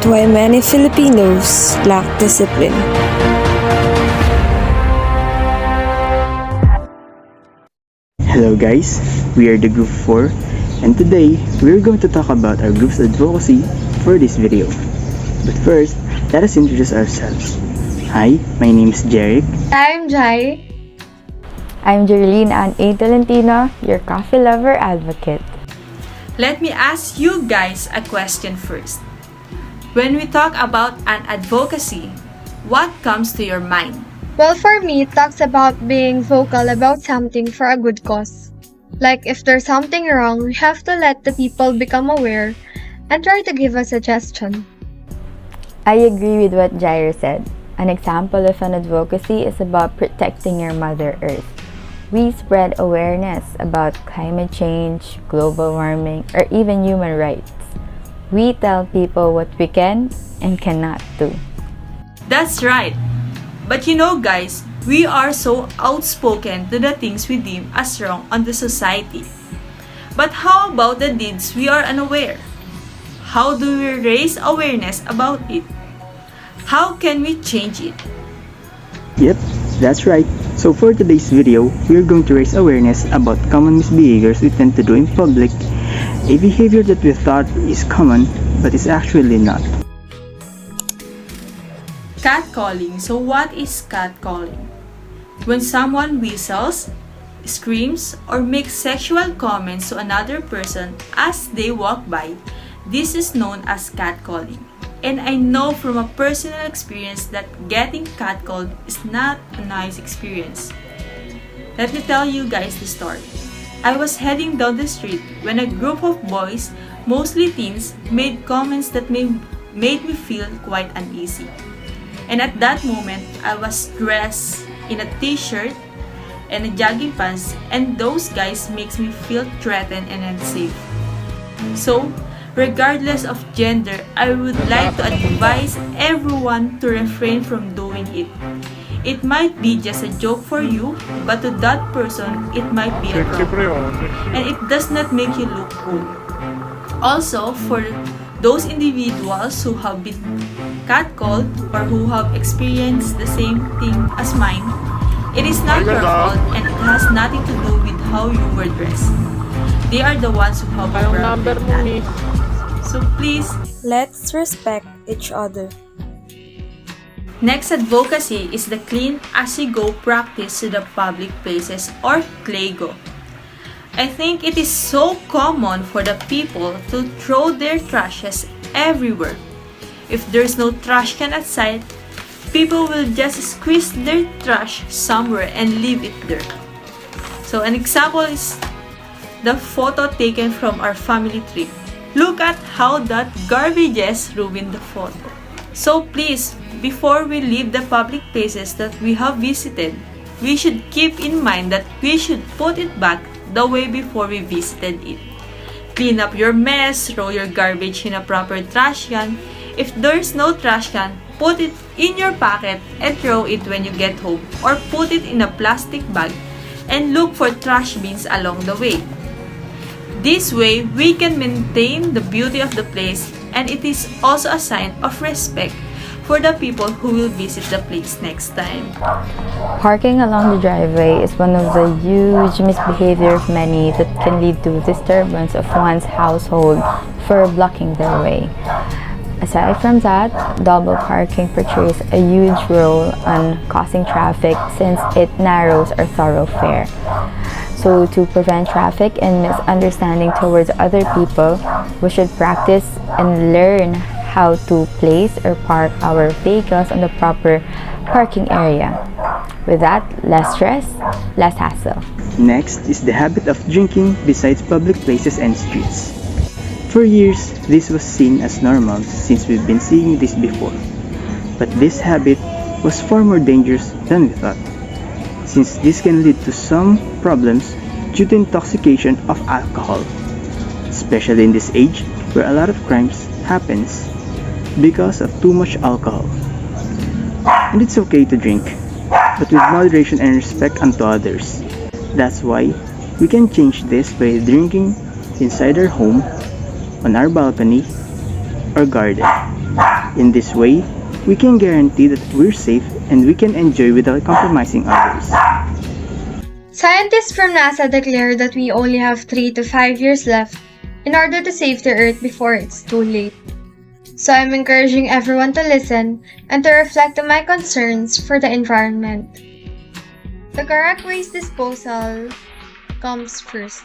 why many Filipinos lack discipline. Hello guys, we are the Group 4 and today we're going to talk about our group's advocacy for this video. But first, let us introduce ourselves. Hi, my name is Jeric. I'm Jai. I'm Jerlene Ann A. Tolentino, your coffee lover advocate. Let me ask you guys a question first. When we talk about an advocacy, what comes to your mind? Well, for me, it talks about being vocal about something for a good cause. Like if there's something wrong, we have to let the people become aware and try to give a suggestion. I agree with what Jair said. An example of an advocacy is about protecting your Mother Earth. We spread awareness about climate change, global warming, or even human rights. We tell people what we can and cannot do. That's right. But you know guys, we are so outspoken to the things we deem as wrong on the society. But how about the deeds we are unaware? How do we raise awareness about it? How can we change it? Yep, that's right. So for today's video, we're going to raise awareness about common misbehaviors we tend to do in public, a behavior that we thought is common but is actually not. Catcalling. So what is catcalling? When someone whistles, screams, or makes sexual comments to another person as they walk by, this is known as catcalling. And I know from a personal experience that getting catcalled is not a nice experience. Let me tell you guys the story. I was heading down the street when a group of boys, mostly teens, made comments that made me feel quite uneasy. And at that moment, I was dressed in a t-shirt and a jogging pants, and those guys makes me feel threatened and unsafe. So, regardless of gender, I would like to advise everyone to refrain from doing it. It might be just a joke for you, but to that person, it might be a problem. And it does not make you look cool. Also, for those individuals who have been catcalled or who have experienced the same thing as mine, it is not your fault and it has nothing to do with how you were dressed. They are the ones who have a problem with that. So please, Let's respect each other. next advocacy is the clean as you go practice to the public places or CLAGO. I think it is so common for the people to throw their trashes everywhere. If there's no trash can outside, people will just squeeze their trash somewhere and leave it there. So an example is the photo taken from our family trip. Look at how that garbages ruined the photo. So please, before we leave the public places that we have visited, we should keep in mind that we should put it back the way before we visited it. Clean up your mess, throw your garbage in a proper trash can. If there's no trash can, put it in your pocket and throw it when you get home, or put it in a plastic bag and look for trash bins along the way. This way, we can maintain the beauty of the place, and it is also a sign of respect for the people who will visit the place next time. Parking along the driveway is one of the huge misbehavior of many that can lead to disturbance of one's household for blocking their way. Aside from that, double parking portrays a huge role on causing traffic since it narrows our thoroughfare. So to prevent traffic and misunderstanding towards other people, we should practice and learn how to place or park our vehicles on the proper parking area. With that, less stress, less hassle. Next is the habit of drinking besides public places and streets. For years, this was seen as normal since we've been seeing this before. But this habit was far more dangerous than we thought, since this can lead to some problems due to intoxication of alcohol, especially in this age where a lot of crimes happens because of too much alcohol. And it's okay to drink, but with moderation and respect unto others. That's why we can change this by drinking inside our home, on our balcony, or garden. In this way, we can guarantee that we're safe and we can enjoy without compromising others. Scientists from NASA declare that we only have 3 to 5 years left in order to save the Earth before it's too late. So I'm encouraging everyone to listen and to reflect on my concerns for the environment. The correct waste disposal comes first.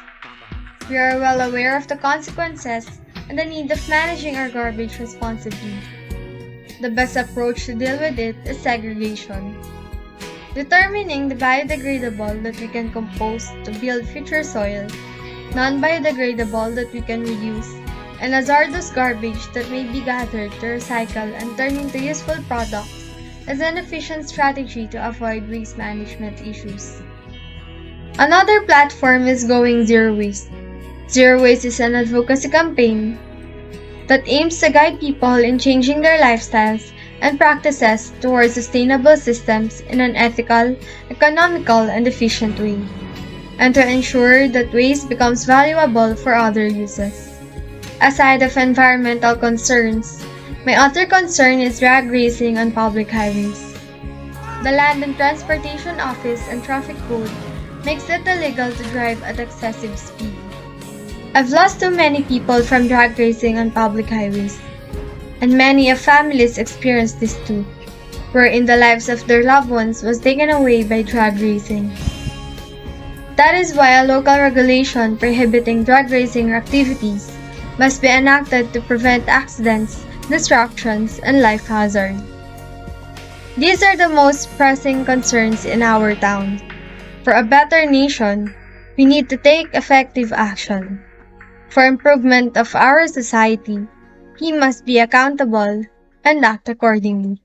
We are well aware of the consequences and the need of managing our garbage responsibly. The best approach to deal with it is segregation. Determining the biodegradable that we can compost to build future soil, non-biodegradable that we can reuse, and hazardous garbage that may be gathered to recycle and turn into useful products is an efficient strategy to avoid waste management issues. Another platform is Going Zero Waste. Zero Waste is an advocacy campaign that aims to guide people in changing their lifestyles and practices towards sustainable systems in an ethical, economical, and efficient way, and to ensure that waste becomes valuable for other uses. Aside of environmental concerns, my other concern is drag racing on public highways. The Land and Transportation Office and Traffic Code makes it illegal to drive at excessive speed. I've lost too many people from drag racing on public highways, and many of families experienced this too, wherein the lives of their loved ones was taken away by drag racing. That is why a local regulation prohibiting drag racing activities must be enacted to prevent accidents, distractions, and life hazard. These are the most pressing concerns in our town. For a better nation, we need to take effective action. For improvement of our society, we must be accountable and act accordingly.